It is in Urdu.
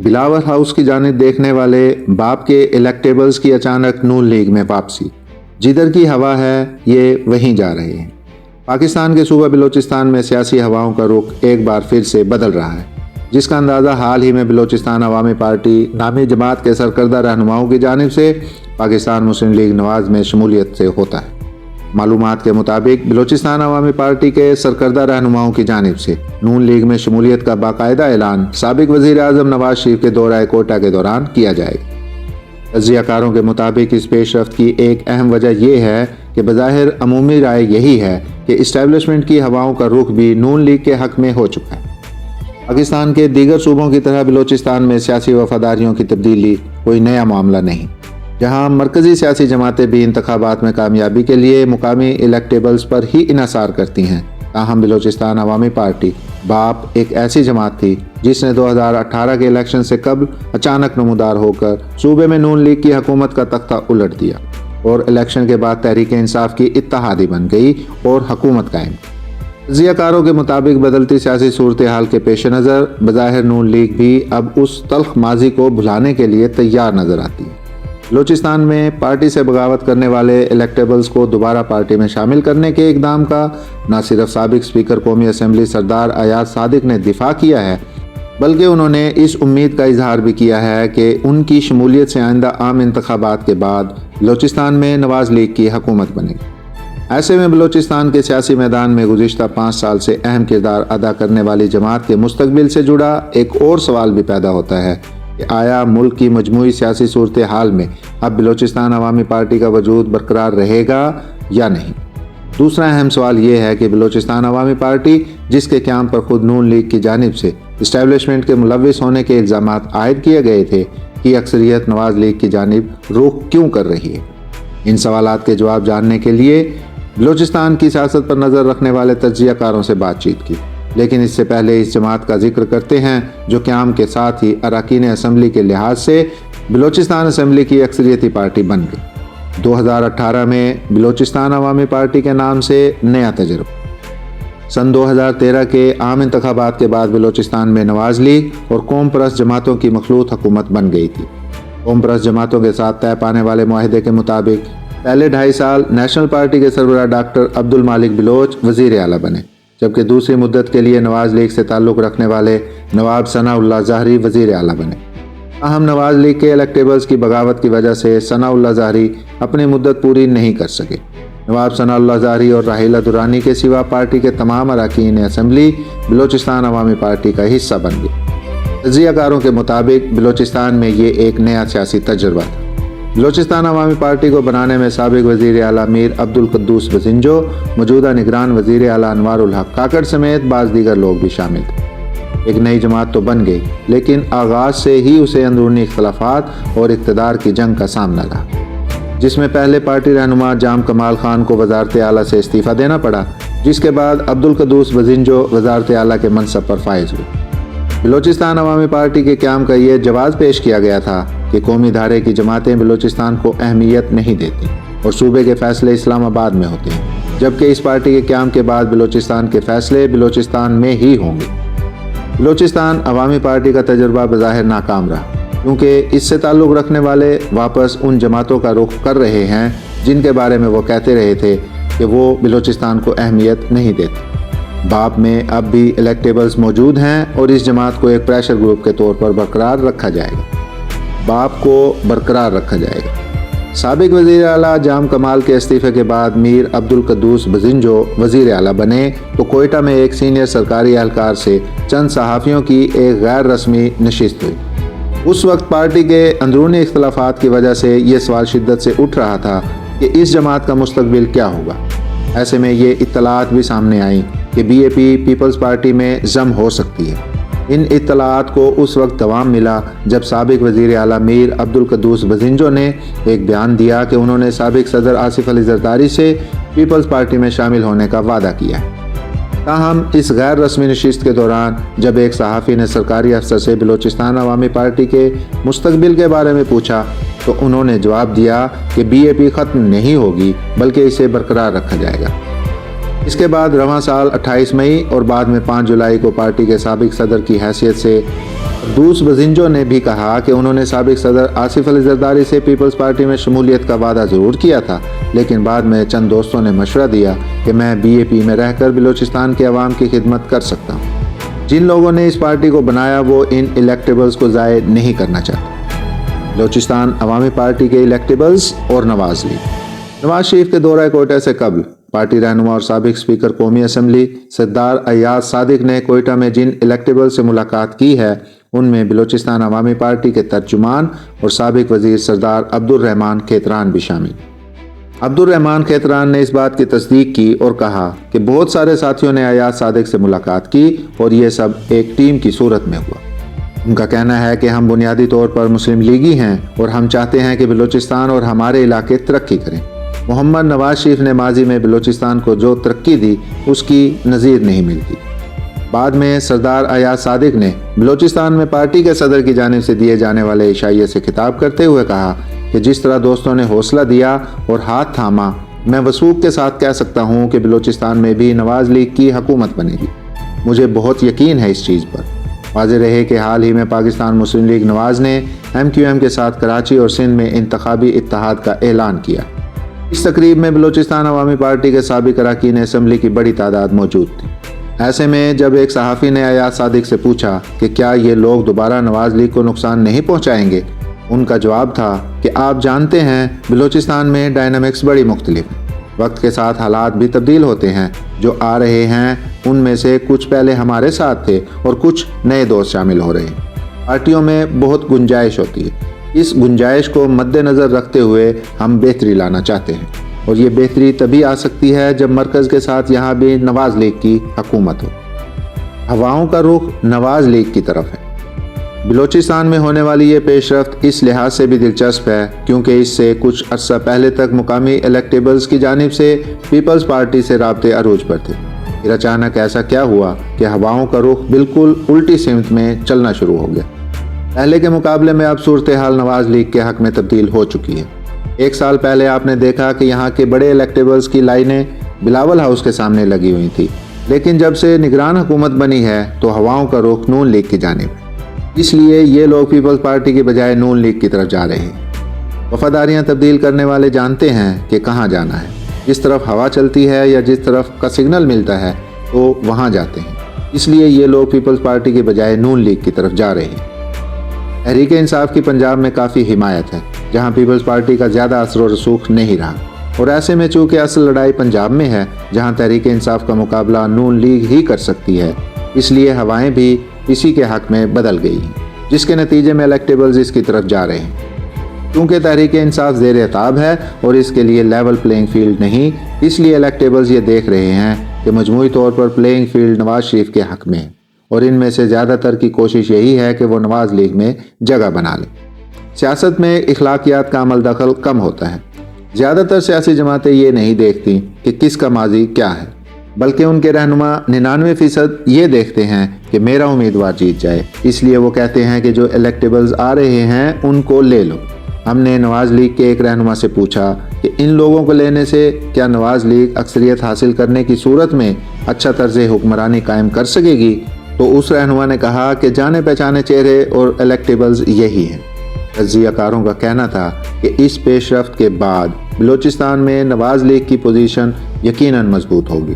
بلاول ہاؤس کی جانب دیکھنے والے باپ کے الیکٹیبلز کی اچانک نون لیگ میں واپسی، جدھر کی ہوا ہے یہ وہیں جا رہے ہیں۔ پاکستان کے صوبہ بلوچستان میں سیاسی ہواؤں کا رخ ایک بار پھر سے بدل رہا ہے، جس کا اندازہ حال ہی میں بلوچستان عوامی پارٹی نامی جماعت کے سرکردہ رہنماؤں کی جانب سے پاکستان مسلم لیگ نواز میں شمولیت سے ہوتا ہے۔ معلومات کے مطابق بلوچستان عوامی پارٹی کے سرکردہ رہنماؤں کی جانب سے نون لیگ میں شمولیت کا باقاعدہ اعلان سابق وزیر اعظم نواز شریف کے دورہ کوئٹہ کے دوران کیا جائے گا۔ تجزیہ کاروں کے مطابق اس پیش رفت کی ایک اہم وجہ یہ ہے کہ بظاہر عمومی رائے یہی ہے کہ اسٹیبلشمنٹ کی ہواؤں کا رخ بھی نون لیگ کے حق میں ہو چکا ہے۔ پاکستان کے دیگر صوبوں کی طرح بلوچستان میں سیاسی وفاداریوں کی تبدیلی کوئی نیا معاملہ نہیں، جہاں مرکزی سیاسی جماعتیں بھی انتخابات میں کامیابی کے لیے مقامی الیکٹیبلز پر ہی انحصار کرتی ہیں۔ تاہم بلوچستان عوامی پارٹی باپ ایک ایسی جماعت تھی جس نے 2018 کے الیکشن سے قبل اچانک نمودار ہو کر صوبے میں نون لیگ کی حکومت کا تختہ الٹ دیا اور الیکشن کے بعد تحریک انصاف کی اتحادی بن گئی اور حکومت قائم کی۔ تجزیہ کاروں کے مطابق بدلتی سیاسی صورتحال کے پیش نظر بظاہر نون لیگ بھی اب اس تلخ ماضی کو بھلانے کے لیے تیار نظر آتی ہے۔ بلوچستان میں پارٹی سے بغاوت کرنے والے الیکٹیبلز کو دوبارہ پارٹی میں شامل کرنے کے اقدام کا نہ صرف سابق اسپیکر قومی اسمبلی سردار ایاز صادق نے دفاع کیا ہے، بلکہ انہوں نے اس امید کا اظہار بھی کیا ہے کہ ان کی شمولیت سے آئندہ عام انتخابات کے بعد بلوچستان میں نواز لیگ کی حکومت بنے گی۔ ایسے میں بلوچستان کے سیاسی میدان میں گزشتہ 5 سال سے اہم کردار ادا کرنے والی جماعت کے مستقبل سے جڑا ایک اور سوال بھی پیدا ہوتا ہے کہ آیا ملک کی مجموعی سیاسی صورتحال میں اب بلوچستان عوامی پارٹی کا وجود برقرار رہے گا یا نہیں؟ دوسرا اہم سوال یہ ہے کہ بلوچستان عوامی پارٹی جس کے قیام پر خود نون لیگ کی جانب سے اسٹیبلشمنٹ کے ملوث ہونے کے الزامات عائد کیے گئے تھے کی اکثریت نواز لیگ کی جانب رخ کیوں کر رہی ہے؟ ان سوالات کے جواب جاننے کے لیے بلوچستان کی سیاست پر نظر رکھنے والے تجزیہ کاروں سے بات چیت کی، لیکن اس سے پہلے اس جماعت کا ذکر کرتے ہیں جو قیام کے ساتھ ہی اراکین اسمبلی کے لحاظ سے بلوچستان اسمبلی کی اکثریتی پارٹی بن گئی۔ 2018 میں بلوچستان عوامی پارٹی کے نام سے نیا تجربہ۔ سن 2013 کے عام انتخابات کے بعد بلوچستان میں نواز لیگ اور قوم پرست جماعتوں کی مخلوط حکومت بن گئی تھی۔ قوم پرست جماعتوں کے ساتھ طے پانے والے معاہدے کے مطابق پہلے 2.5 سال نیشنل پارٹی کے سربراہ ڈاکٹر عبد المالک بلوچ وزیر اعلیٰ بنے، جبکہ دوسری مدت کے لیے نواز لیگ سے تعلق رکھنے والے نواب ثناء اللہ ظاہری وزیر اعلیٰ بنے۔ تاہم نواز لیگ کے الیکٹیبلز کی بغاوت کی وجہ سے ثناء اللہ ظاہری اپنی مدت پوری نہیں کر سکے۔ نواب ثناء اللہ ظاہری اور راحیلہ درانی کے سوا پارٹی کے تمام اراکین اسمبلی بلوچستان عوامی پارٹی کا حصہ بن گئے۔ تجزیہ کاروں کے مطابق بلوچستان میں یہ ایک نیا سیاسی تجربہ تھا۔ بلوچستان عوامی پارٹی کو بنانے میں سابق وزیر اعلیٰ میر عبد القدوس بزنجو، موجودہ نگران وزیر اعلیٰ انوار الحق کاکڑ سمیت بعض دیگر لوگ بھی شامل تھے۔ ایک نئی جماعت تو بن گئی، لیکن آغاز سے ہی اسے اندرونی اختلافات اور اقتدار کی جنگ کا سامنا رہا، جس میں پہلے پارٹی رہنما جام کمال خان کو وزارت اعلیٰ سے استعفیٰ دینا پڑا، جس کے بعد عبد القدوس بزنجو وزارت اعلیٰ کے منصب پر فائز ہوئے۔ بلوچستان عوامی پارٹی کے قیام کا یہ جواز پیش کیا گیا تھا کہ قومی دھارے کی جماعتیں بلوچستان کو اہمیت نہیں دیتی اور صوبے کے فیصلے اسلام آباد میں ہوتے ہیں، جبکہ اس پارٹی کے قیام کے بعد بلوچستان کے فیصلے بلوچستان میں ہی ہوں گے۔ بلوچستان عوامی پارٹی کا تجربہ بظاہر ناکام رہا، کیونکہ اس سے تعلق رکھنے والے واپس ان جماعتوں کا رخ کر رہے ہیں جن کے بارے میں وہ کہتے رہے تھے کہ وہ بلوچستان کو اہمیت نہیں دیتے۔ باپ میں اب بھی الیکٹیبلز موجود ہیں اور اس جماعت کو ایک پریشر گروپ کے طور پر برقرار رکھا جائے گا۔ باپ کو برقرار رکھا جائے گا۔ سابق وزیر اعلیٰ جام کمال کے استعفے کے بعد میر عبد القدوس بزنجو وزیر اعلیٰ بنے تو کوئٹہ میں ایک سینئر سرکاری اہلکار سے چند صحافیوں کی ایک غیر رسمی نشست ہوئی۔ اس وقت پارٹی کے اندرونی اختلافات کی وجہ سے یہ سوال شدت سے اٹھ رہا تھا کہ اس جماعت کا مستقبل کیا ہوگا۔ ایسے میں یہ اطلاعات بھی سامنے آئیں کہ B A P Peoples Party میں ضم ہو سکتی ہے۔ ان اطلاعات کو اس وقت دوام ملا جب سابق وزیر اعلیٰ میر عبد القدوس بزنجو نے ایک بیان دیا کہ انہوں نے سابق صدر آصف علی زرداری سے پیپلز پارٹی میں شامل ہونے کا وعدہ کیا ہے۔ تاہم اس غیر رسمی نشست کے دوران جب ایک صحافی نے سرکاری افسر سے بلوچستان عوامی پارٹی کے مستقبل کے بارے میں پوچھا تو انہوں نے جواب دیا کہ بی اے پی ختم نہیں ہوگی بلکہ اسے برقرار رکھا جائے گا۔ اس کے بعد رواں سال 28 مئی اور بعد میں 5 جولائی کو پارٹی کے سابق صدر کی حیثیت سے دوس بزنجو نے بھی کہا کہ انہوں نے سابق صدر آصف علی زرداری سے پیپلز پارٹی میں شمولیت کا وعدہ ضرور کیا تھا، لیکن بعد میں چند دوستوں نے مشورہ دیا کہ میں BAP میں رہ کر بلوچستان کے عوام کی خدمت کر سکتا ہوں۔ جن لوگوں نے اس پارٹی کو بنایا وہ ان الیکٹیبلز کو ضائع نہیں کرنا چاہتے۔ بلوچستان عوامی پارٹی کے الیکٹیبلز اور نواز لیگ۔ نواز شریف کے دورہ کوئٹہ سے قبل پارٹی رہنما اور سابق اسپیکر قومی اسمبلی سردار ایاز صادق نے کوئٹہ میں جن الیکٹیبل سے ملاقات کی ہے ان میں بلوچستان عوامی پارٹی کے ترجمان اور سابق وزیر سردار عبدالرحمان کھیتران بھی شامل۔ عبدالرحمان کھیتران نے اس بات کی تصدیق کی اور کہا کہ بہت سارے ساتھیوں نے ایاز صادق سے ملاقات کی اور یہ سب ایک ٹیم کی صورت میں ہوا۔ ان کا کہنا ہے کہ ہم بنیادی طور پر مسلم لیگی ہیں اور ہم چاہتے ہیں کہ بلوچستان اور ہمارے علاقے ترقی کریں۔ محمد نواز شریف نے ماضی میں بلوچستان کو جو ترقی دی اس کی نظیر نہیں ملتی۔ بعد میں سردار ایاز صادق نے بلوچستان میں پارٹی کے صدر کی جانب سے دیے جانے والے عشائیے سے خطاب کرتے ہوئے کہا کہ جس طرح دوستوں نے حوصلہ دیا اور ہاتھ تھاما، میں وثوق کے ساتھ کہہ سکتا ہوں کہ بلوچستان میں بھی نواز لیگ کی حکومت بنے گی۔ مجھے بہت یقین ہے اس چیز پر۔ واضح رہے کہ حال ہی میں پاکستان مسلم لیگ نواز نے MQM کے ساتھ کراچی اور سندھ میں انتخابی اتحاد کا اعلان کیا۔ اس تقریب میں بلوچستان عوامی پارٹی کے سابق اراکین اسمبلی کی بڑی تعداد موجود تھی۔ ایسے میں جب ایک صحافی نے ایاز صادق سے پوچھا کہ کیا یہ لوگ دوبارہ نواز لیگ کو نقصان نہیں پہنچائیں گے، ان کا جواب تھا کہ آپ جانتے ہیں بلوچستان میں ڈائنامکس بڑی مختلف ہیں۔ وقت کے ساتھ حالات بھی تبدیل ہوتے ہیں۔ جو آ رہے ہیں ان میں سے کچھ پہلے ہمارے ساتھ تھے اور کچھ نئے دوست شامل ہو رہے ہیں۔ پارٹیوں میں بہت گنجائش ہوتی ہے۔ اس گنجائش کو مد نظر رکھتے ہوئے ہم بہتری لانا چاہتے ہیں، اور یہ بہتری تبھی آ سکتی ہے جب مرکز کے ساتھ یہاں بھی نواز لیگ کی حکومت ہو۔ ہواؤں کا رخ نواز لیگ کی طرف ہے۔ بلوچستان میں ہونے والی یہ پیش رفت اس لحاظ سے بھی دلچسپ ہے کیونکہ اس سے کچھ عرصہ پہلے تک مقامی الیکٹیبلز کی جانب سے پیپلز پارٹی سے رابطے عروج پر تھے۔ پھر اچانک ایسا کیا ہوا کہ ہواؤں کا رخ بالکل الٹی سمت میں چلنا شروع ہو گیا۔ پہلے کے مقابلے میں اب صورتحال نواز لیگ کے حق میں تبدیل ہو چکی ہے۔ ایک سال پہلے آپ نے دیکھا کہ یہاں کے بڑے الیکٹیبلز کی لائنیں بلاول ہاؤس کے سامنے لگی ہوئی تھی، لیکن جب سے نگران حکومت بنی ہے تو ہواؤں کا رخ نون لیگ کی جانب ہے۔ اس لیے یہ لوگ پیپلز پارٹی کی بجائے نون لیگ کی طرف جا رہے ہیں۔ وفاداریاں تبدیل کرنے والے جانتے ہیں کہ کہاں جانا ہے۔ جس طرف ہوا چلتی ہے یا جس طرف کا سگنل ملتا ہے تو وہاں جاتے ہیں۔ اس لیے یہ لوگ پیپلز پارٹی کی بجائے نون لیگ کی طرف جا رہے ہیں۔ تحریک انصاف کی پنجاب میں کافی حمایت ہے، جہاں پیپلز پارٹی کا زیادہ اثر و رسوخ نہیں رہا، اور ایسے میں چونکہ اصل لڑائی پنجاب میں ہے جہاں تحریک انصاف کا مقابلہ نون لیگ ہی کر سکتی ہے، اس لیے ہوائیں بھی اسی کے حق میں بدل گئی ہیں، جس کے نتیجے میں الیکٹیبلز اس کی طرف جا رہے ہیں۔ کیونکہ تحریک انصاف زیر عتاب ہے اور اس کے لیے لیول پلینگ فیلڈ نہیں، اس لیے الیکٹیبلز یہ دیکھ رہے ہیں کہ مجموعی طور پر پلینگ فیلڈ نواز شریف کے حق میں ہے، اور ان میں سے زیادہ تر کی کوشش یہی ہے کہ وہ نواز لیگ میں جگہ بنا لیں۔ سیاست میں اخلاقیات کا عمل دخل کم ہوتا ہے۔ زیادہ تر سیاسی جماعتیں یہ نہیں دیکھتی کہ کس کا ماضی کیا ہے، بلکہ ان کے رہنما 99% یہ دیکھتے ہیں کہ میرا امیدوار جیت جائے، اس لیے وہ کہتے ہیں کہ جو الیکٹیبلز آ رہے ہیں ان کو لے لو۔ ہم نے نواز لیگ کے ایک رہنما سے پوچھا کہ ان لوگوں کو لینے سے کیا نواز لیگ اکثریت حاصل کرنے کی صورت میں اچھا طرز حکمرانی قائم کر سکے گی؟ تو اس رہنما نے کہا کہ جانے پہچانے چہرے اور الیکٹیبلز یہی ہیں۔ تجزیہ کاروں کا کہنا تھا کہ اس پیش رفت کے بعد بلوچستان میں نواز لیگ کی پوزیشن یقیناً مضبوط ہوگی۔